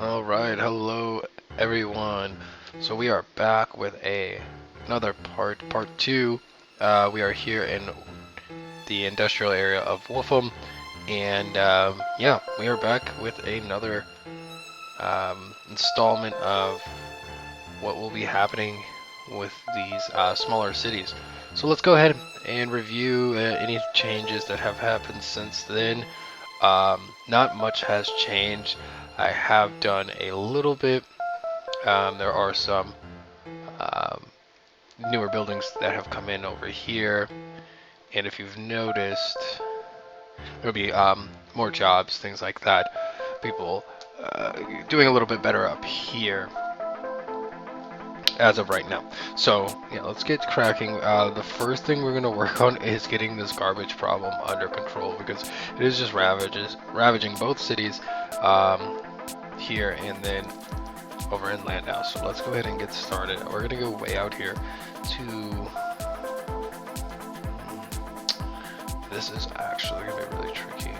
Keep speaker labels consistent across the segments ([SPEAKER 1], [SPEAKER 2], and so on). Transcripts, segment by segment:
[SPEAKER 1] All right, hello everyone. So we are back with another part two. We are here in the industrial area of Wolfham, and yeah, we are back with another installment of what will be happening with these smaller cities. So let's go ahead and review any changes that have happened since then. Not much has changed. I have done a little bit. There are some um, newer buildings that have come in over here, and if you've noticed, there'll be more jobs, things like that. People doing a little bit better up here as of right now. So yeah, let's get cracking. The first thing we're gonna work on is getting this garbage problem under control because it is just ravaging both cities here and then over in Landau. So let's go ahead and get started. We're gonna go way out here to. This is actually gonna be really tricky.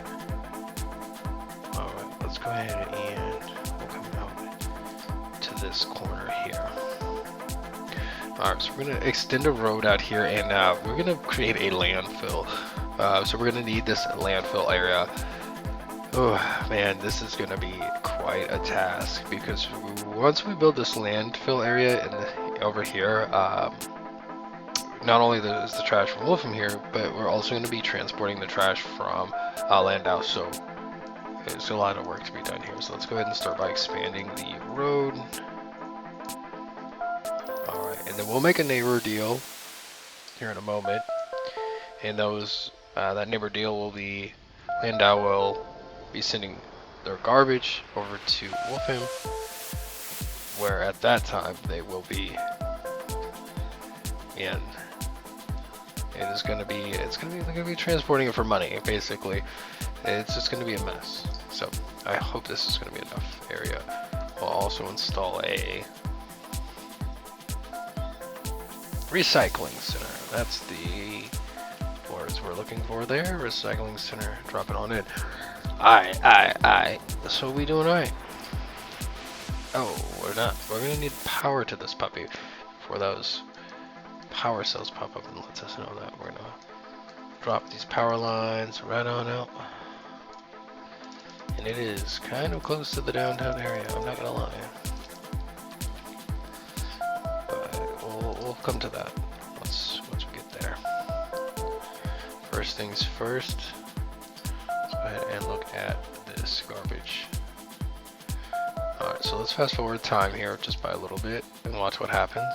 [SPEAKER 1] Alright, let's go ahead and we'll come out to this corner here. Alright, so we're gonna extend a road out here and we're gonna create a landfill. So we're gonna need this landfill area. Oh man, this is gonna be quite a task because once we build this landfill area over here, not only is the trash from Wolfham here, but we're also going to be transporting the trash from Landau. So there's a lot of work to be done here. So let's go ahead and start by expanding the road. All right, and then we'll make a neighbor deal here in a moment. And that neighbor deal will be Landau will be sending their garbage over to Wolfham, where at that time they will be in. It's gonna be transporting it for money, basically. It's just gonna be a mess. So I hope this is gonna be enough area. We'll also install a recycling center. That's the words we're looking for there. Recycling center. Drop it on in. Aye. So we doing alright? Oh, we're not. We're gonna need power to this puppy for those power cells pop up and lets us know that we're gonna drop these power lines right on out. And it is kind of close to the downtown area, I'm not gonna lie. But we'll come to that once we get there. First things first, let's go ahead and look at this garbage. Alright, so let's fast forward time here just by a little bit and watch what happens.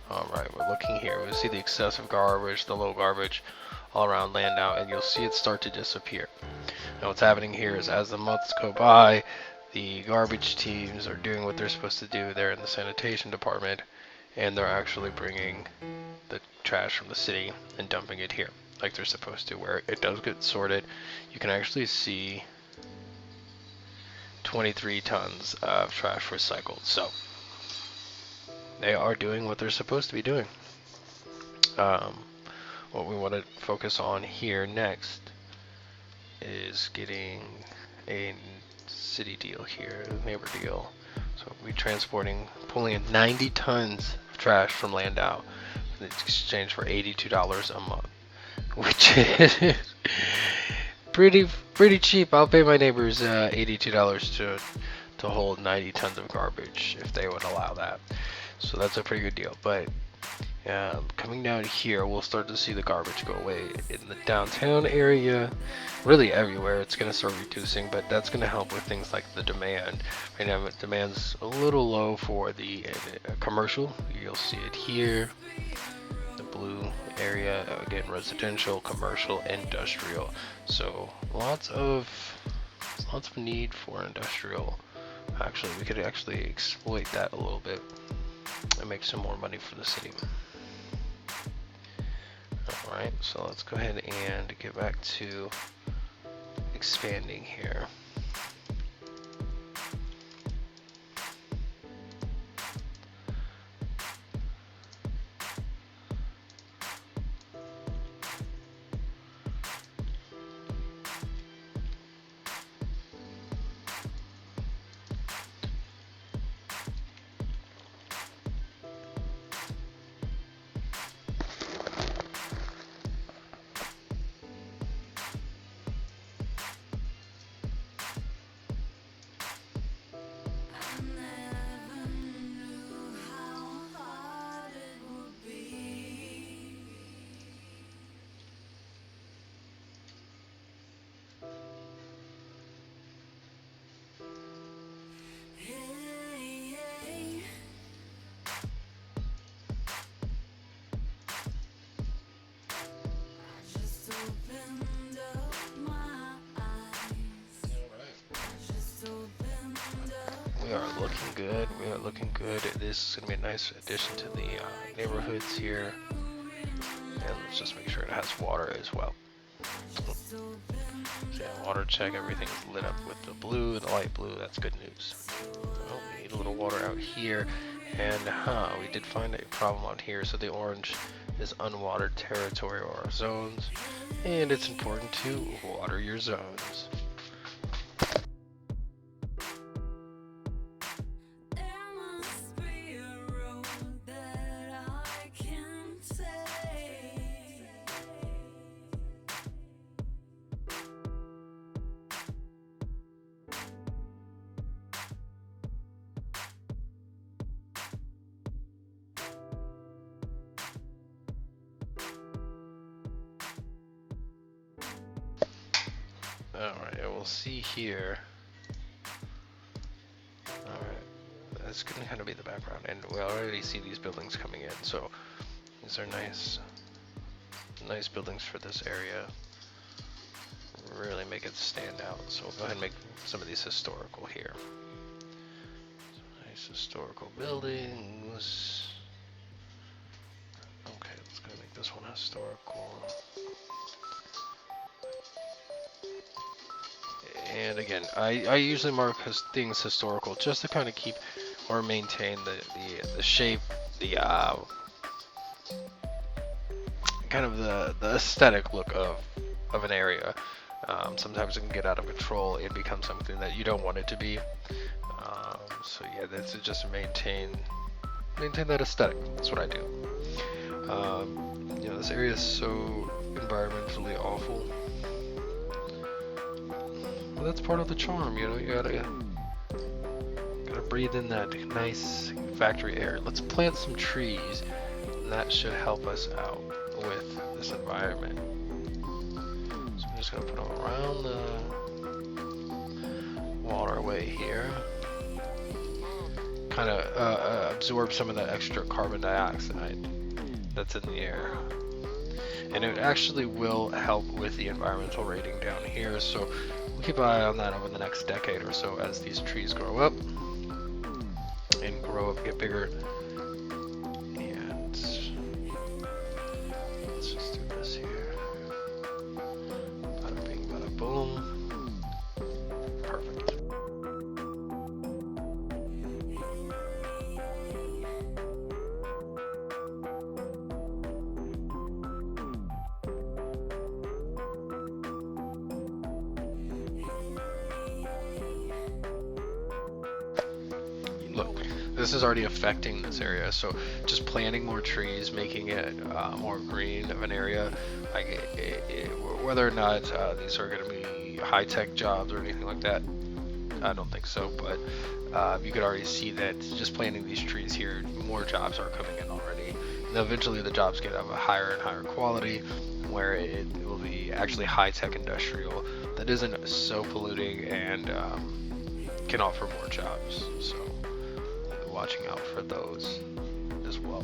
[SPEAKER 1] Alright, we're looking here. We see the excessive garbage, the low garbage all around Landau, and you'll see it start to disappear. Now what's happening here is as the months go by, the garbage teams are doing what they're supposed to do there in the sanitation department, and they're actually bringing the trash from the city and dumping it here like they're supposed to, where it does get sorted. You can actually see 23 tons of trash recycled. So they are doing what they're supposed to be doing. What we want to focus on here next is getting a city deal here, a neighbor deal. So we're pulling in 90 tons of trash from Landau in exchange for $82 a month, which is pretty cheap. I'll pay my neighbors $82 to hold 90 tons of garbage if they would allow that. So that's a pretty good deal. But coming down here, we'll start to see the garbage go away in the downtown area. Really everywhere, it's going to start reducing, but that's going to help with things like the demand. Right now, demand's a little low for the commercial. You'll see it here. The blue area, again, residential, commercial, industrial. So lots of need for industrial. Actually, we could actually exploit that a little bit and make some more money for the city. Alright, so let's go ahead and get back to expanding here. we are looking good. We are looking good. This is going to be a nice addition to the neighborhoods here. And let's just make sure it has water as well. So yeah, water check, everything is lit up with the blue, the light blue, that's good news. Oh, we need a little water out here. And we did find a problem out here. So the orange is unwatered territory or zones. And it's important to water your zones. Alright, we'll see here. Alright, that's gonna kind of be the background, and we already see these buildings coming in, so these are nice buildings for this area. Really make it stand out, so we'll go ahead and make some of these historical here. So nice historical buildings. Okay, let's go make this one historical. And again, I usually mark things historical just to kind of keep or maintain the shape, the kind of the aesthetic look of an area. Sometimes it can get out of control. It becomes something that you don't want it to be. So yeah, that's just maintain that aesthetic. That's what I do. You know, this area is so environmentally awful. Well, that's part of the charm, you know. You gotta breathe in that nice factory air. Let's plant some trees, and that should help us out with this environment. So I'm just gonna put them around the waterway here. Kind of absorb some of the extra carbon dioxide that's in the air. And it actually will help with the environmental rating down here, so we'll keep an eye on that over the next decade or so as these trees grow up, get bigger. And let's just do this here. Bada bing, bada boom. Perfect. Look, this is already affecting this area, so just planting more trees, making it more green of an area, like whether or not these are going to be high-tech jobs or anything like that, I don't think so, but you could already see that just planting these trees here, more jobs are coming in already. And eventually the jobs get of a higher and higher quality, where it will be actually high-tech industrial that isn't so polluting and can offer more jobs. So watching out for those as well.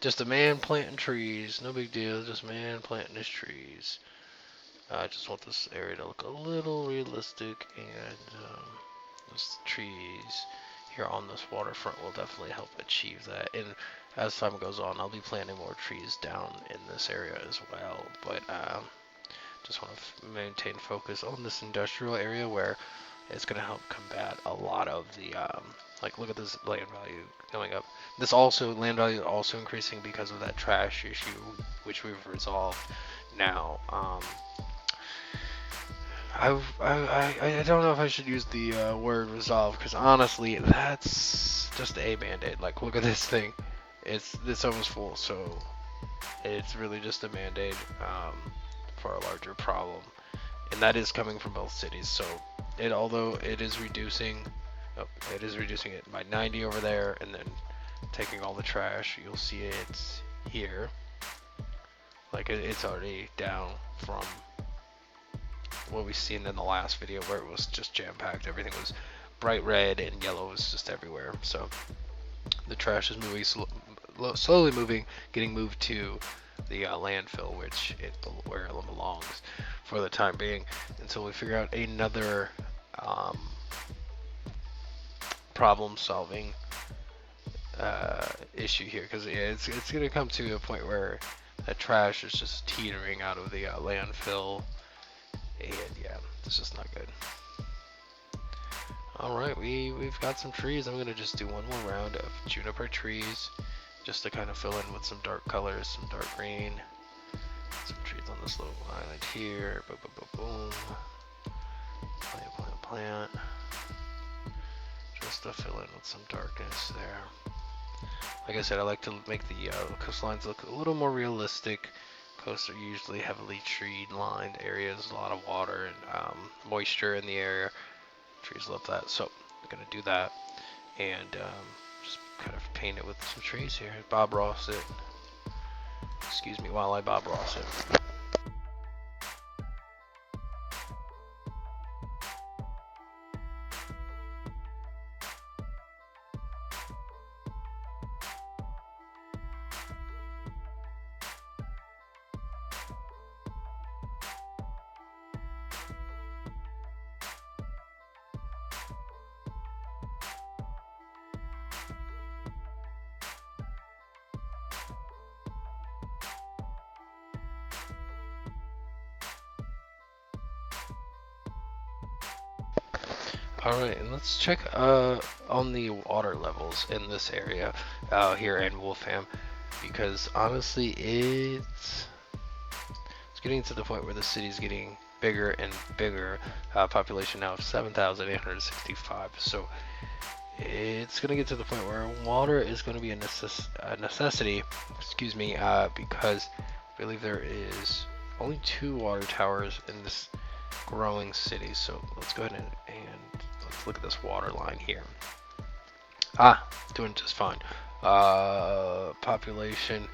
[SPEAKER 1] Just a man planting trees, no big deal, just a man planting his trees. I just want this area to look a little realistic and Those trees here on this waterfront will definitely help achieve that. And as time goes on, I'll be planting more trees down in this area as well. But just want to maintain focus on this industrial area where it's going to help combat a lot of the like, look at this land value going up. This also, land value also increasing because of that trash issue, which we've resolved now. I don't know if I should use the word resolve, because honestly, that's just a band-aid. Like, look at this thing. It's almost full, so it's really just a band-aid for a larger problem. And that is coming from both cities, so although it is reducing, oh, it is reducing it by 90 over there, and then taking all the trash, you'll see it here. Like, it's already down from what we've seen in the last video, where it was just jam-packed. Everything was bright red and yellow was just everywhere. So the trash is moving slowly moving, getting moved to the landfill, where it belongs for the time being, until we figure out another problem-solving issue here. Because it's gonna come to a point where that trash is just teetering out of the landfill. And yeah, this is not good. Alright, we've got some trees. I'm gonna just do one more round of juniper trees, just to kind of fill in with some dark colors, some dark green. Some trees on this little island here. Boom, boom, boom, boom. Plant, plant, plant. Just to fill in with some darkness there. Like I said, I like to make the coastlines look a little more realistic. Coasts are usually heavily tree-lined areas, a lot of water and moisture in the area. Trees love that, so I'm gonna do that, and just kind of paint it with some trees here. Bob Ross it. Excuse me while I Bob Ross it. Alright, and let's check on the water levels in this area here in Wolfham, because honestly it's getting to the point where the city's getting bigger and bigger. Population now of 7,865, so it's going to get to the point where water is going to be a necessity, excuse me, because I believe there is only 2 water towers in this growing city. So let's go ahead and let's look at this water line here. Doing just fine. Population,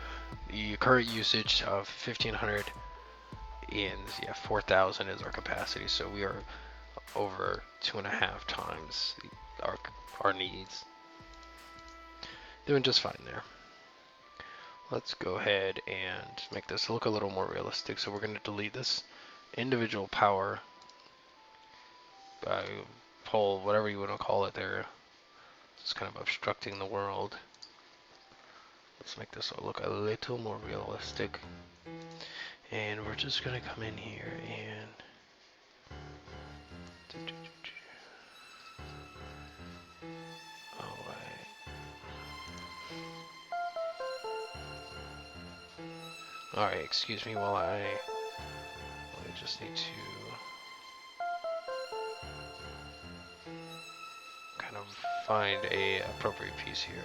[SPEAKER 1] the current usage of 1,500, and yeah, 4,000 is our capacity. So we are over 2.5 times our needs. Doing just fine there. Let's go ahead and make this look a little more realistic. So we're going to delete this individual power pole, whatever you want to call it there. It's kind of obstructing the world. Let's make this look a little more realistic. And we're just going to come in here and Alright, excuse me while I just need to kind of find a appropriate piece here.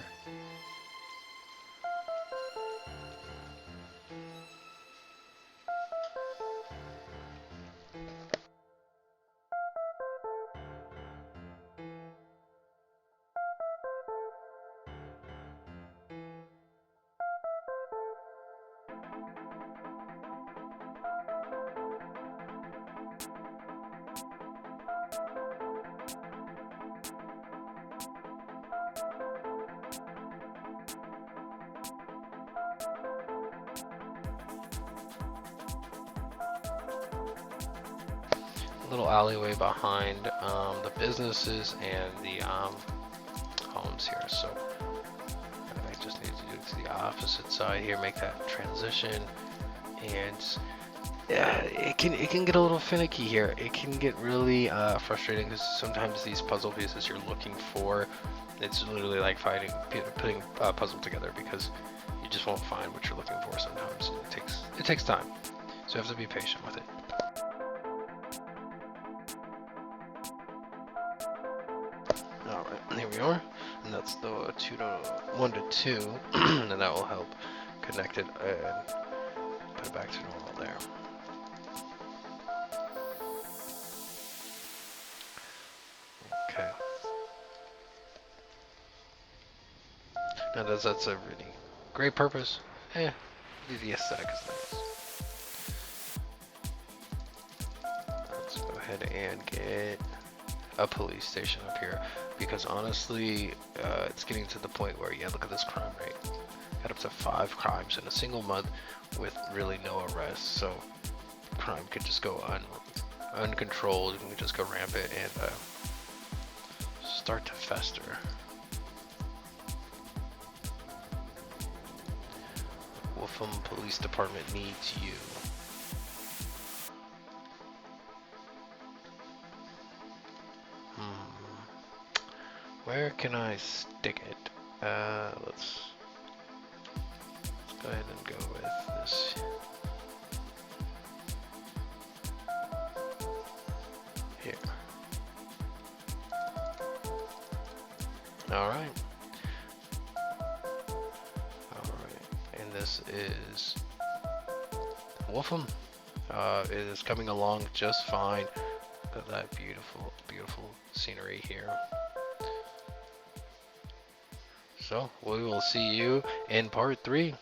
[SPEAKER 1] little alleyway behind the businesses and the homes here. So I just need to do it to the opposite side here, make that transition, and yeah, it can get a little finicky here. It can get really frustrating because sometimes these puzzle pieces you're looking for, it's literally like putting a puzzle together because you just won't find what you're looking for sometimes. It takes time, so you have to be patient with it. All right, here we are, and that's the 1 to 2, and that will help connect it and put it back to normal there. Okay. Now that's a really great purpose. The aesthetic is nice. Let's go ahead and get a police station up here because honestly, it's getting to the point where look at this crime rate. Got up to 5 crimes in a single month with really no arrests. So crime could just go uncontrolled. It can just go rampant and start to fester. Wolfham Police Department needs you. Where can I stick it? Let's go ahead and go with this. Here. Alright. And this is Wolfham. It is coming along just fine. Look at that beautiful, beautiful scenery here. So we will see you in part 3.